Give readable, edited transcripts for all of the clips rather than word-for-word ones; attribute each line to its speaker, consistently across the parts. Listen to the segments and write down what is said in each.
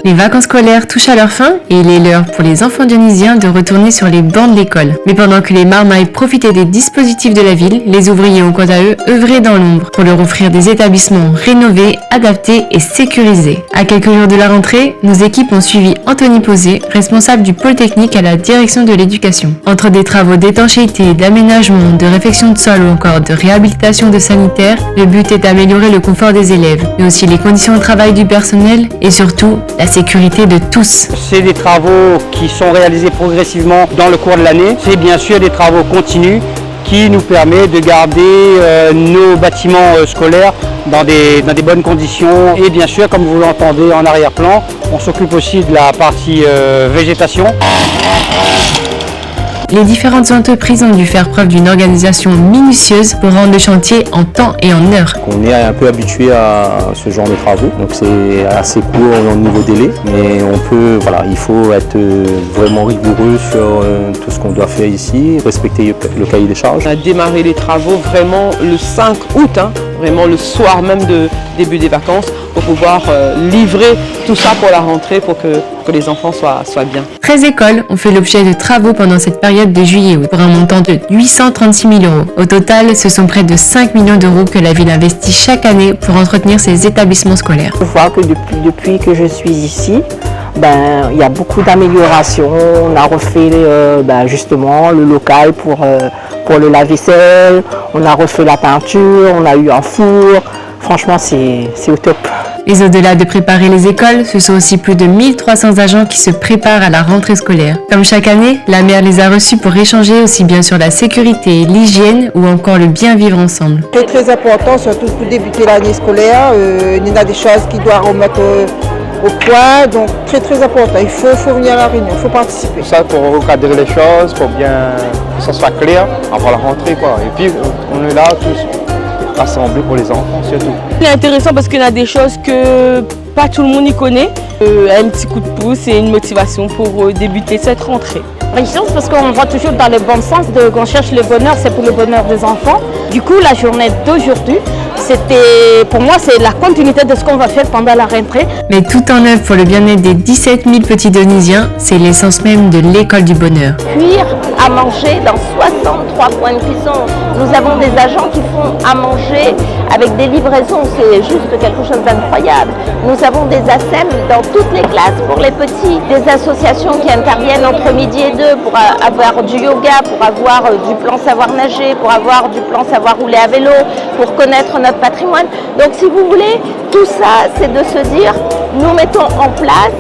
Speaker 1: Les vacances scolaires touchent à leur fin et il est l'heure pour les enfants dionysiens de retourner sur les bancs de l'école. Mais pendant que les marmailles profitaient des dispositifs de la ville, les ouvriers ont quant à eux œuvré dans l'ombre pour leur offrir des établissements rénovés, adaptés et sécurisés. À quelques jours de la rentrée, nos équipes ont suivi Anthony Posé, responsable du pôle technique à la direction de l'éducation. Entre des travaux d'étanchéité, d'aménagement, de réfection de sol ou encore de réhabilitation de sanitaires, le but est d'améliorer le confort des élèves, mais aussi les conditions de travail du personnel et surtout la sécurité de tous.
Speaker 2: C'est des travaux qui sont réalisés progressivement dans le cours de l'année. C'est bien sûr des travaux continus qui nous permettent de garder nos bâtiments scolaires dans des bonnes conditions. Et bien sûr, comme vous l'entendez en arrière-plan, on s'occupe aussi de la partie végétation.
Speaker 1: Les différentes entreprises ont dû faire preuve d'une organisation minutieuse pour rendre le chantier en temps et en heure.
Speaker 3: On est un peu habitué à ce genre de travaux, donc c'est assez court au niveau délai, mais il faut être vraiment rigoureux sur tout ce qu'on doit faire ici, respecter le cahier des charges.
Speaker 4: On a démarré les travaux vraiment le 5 août, vraiment le soir même de début des vacances, pour pouvoir livrer tout ça pour la rentrée, pour que les enfants soient bien.
Speaker 1: 13 écoles ont fait l'objet de travaux pendant cette période de juillet-août pour un montant de 836 000 €. Au total, ce sont près de 5 millions d'euros que la ville investit chaque année pour entretenir ses établissements scolaires.
Speaker 5: Je vois que depuis que je suis ici, il y a beaucoup d'améliorations. On a refait justement le local pour le lave-vaisselle, on a refait la peinture, on a eu un four. Franchement, c'est au top.
Speaker 1: Mais au-delà de préparer les écoles, ce sont aussi plus de 1300 agents qui se préparent à la rentrée scolaire. Comme chaque année, la maire les a reçus pour échanger aussi bien sur la sécurité, l'hygiène ou encore le bien vivre ensemble.
Speaker 6: C'est très important, surtout pour débuter l'année scolaire. Il y a des choses qui doivent remettre au point, donc très important. Il faut venir à la réunion, il faut participer.
Speaker 7: Ça pour recadrer les choses, pour bien que ça soit clair avant la rentrée, quoi. Et puis on est là tous rassemblés pour les enfants surtout.
Speaker 8: C'est intéressant parce qu'il y a des choses que pas tout le monde y connaît. Un petit coup de pouce et une motivation pour débuter cette rentrée.
Speaker 9: Réjouissance parce qu'on va toujours dans le bon sens, qu'on cherche le bonheur, c'est pour le bonheur des enfants. Du coup, la journée d'aujourd'hui, pour moi, c'est la continuité de ce qu'on va faire pendant la rentrée.
Speaker 1: Mais tout en œuvre pour le bien-être des 17 000 petits dionysiens, c'est l'essence même de l'école du bonheur.
Speaker 9: Cuire à manger dans 63 points de cuisson. Nous avons des agents qui font à manger avec des livraisons, c'est juste quelque chose d'incroyable. Nous avons des ASEM dans toutes les classes pour les petits, des associations qui interviennent entre midi et 2 pour avoir du yoga, pour avoir du plan savoir nager, pour avoir du plan savoir rouler à vélo, pour connaître notre patrimoine. Donc si vous voulez, tout ça, c'est de se dire, nous mettons en place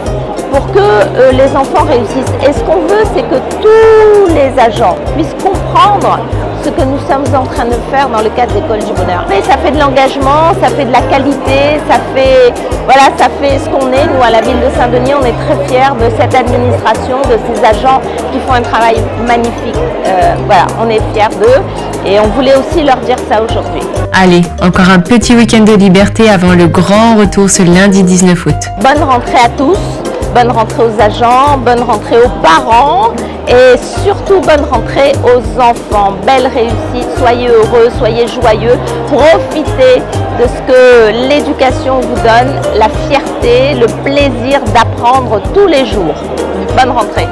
Speaker 9: pour que les enfants réussissent. Et ce qu'on veut, c'est que tous les agents puissent comprendre ce que nous sommes en train de faire dans le cadre d'École du Bonheur. Mais ça fait de l'engagement, ça fait de la qualité, ça fait ce qu'on est. Nous, à la ville de Saint-Denis, on est très fiers de cette administration, de ces agents qui font un travail magnifique. On est fiers d'eux et on voulait aussi leur dire ça aujourd'hui.
Speaker 1: Allez, encore un petit week-end de liberté avant le grand retour ce lundi 19 août.
Speaker 9: Bonne rentrée à tous. Bonne rentrée aux agents, bonne rentrée aux parents et surtout bonne rentrée aux enfants. Belle réussite, soyez heureux, soyez joyeux, profitez de ce que l'éducation vous donne, la fierté, le plaisir d'apprendre tous les jours. Bonne rentrée.